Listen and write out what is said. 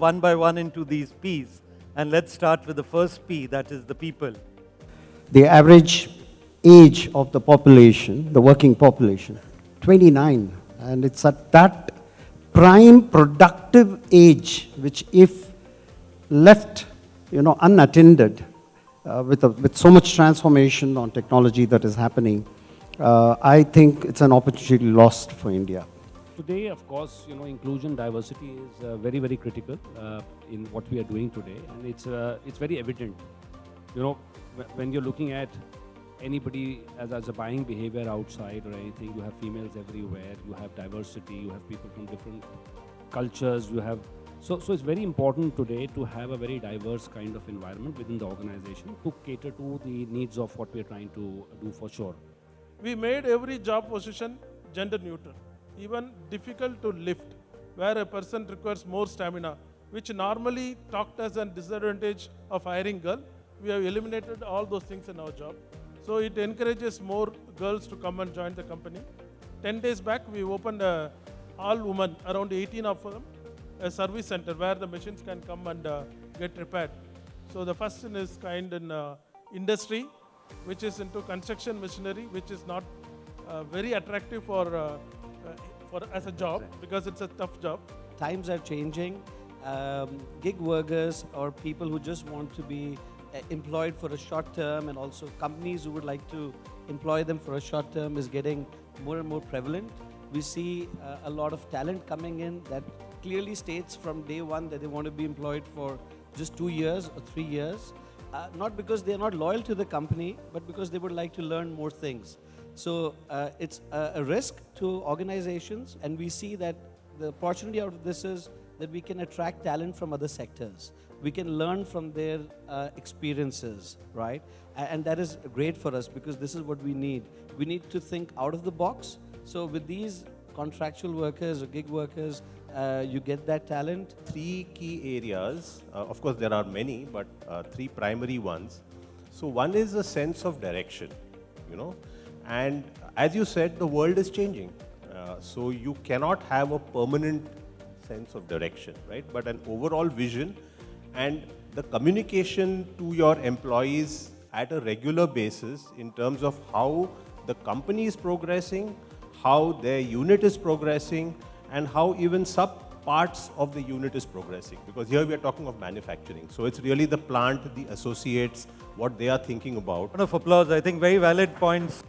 one by one into these P's. And let's start with the first P, that is the people. The average age of the population, the working population, 29. And it's at that prime productive age, which if left, unattended, with so much transformation on technology that is happening, I think it's an opportunity lost for India. Today, of course, inclusion, diversity is very, very critical in what we are doing today, and it's very evident. When you're looking at anybody as a buying behavior outside or anything, you have females everywhere, you have diversity, you have people from different cultures, so it's very important today to have a very diverse kind of environment within the organization to cater to the needs of what we are trying to do for sure. We made every job position gender neutral, even difficult to lift, where a person requires more stamina, which normally talked as a disadvantage of hiring girl. We have eliminated all those things in our job. So it encourages more girls to come and join the company. 10 days back, we opened all women, around 18 of them, a service center where the machines can come and get repaired. So the first in its kind in industry, which is into construction machinery, which is not very attractive for as a job because it's a tough job. Times are changing. Gig workers or people who just want to be employed for a short term, and also companies who would like to employ them for a short term is getting more and more prevalent. We see a lot of talent coming in that clearly states from day one that they want to be employed for just 2 years or 3 years. Not because they're not loyal to the company, but because they would like to learn more things. So it's a risk to organizations, and we see that the opportunity out of this is that we can attract talent from other sectors. We can learn from their experiences, right? And that is great for us because this is what we need. We need to think out of the box. So with these contractual workers or gig workers, you get that talent. Three key areas, of course there are many, but three primary ones. So one is a sense of direction, and as you said, the world is changing. So you cannot have a permanent sense of direction, right? But an overall vision and the communication to your employees at a regular basis in terms of how the company is progressing, how their unit is progressing, and how even sub-parts of the unit is progressing. Because here we are talking of manufacturing. So it's really the plant, the associates, what they are thinking about. Round of applause. I think very valid points.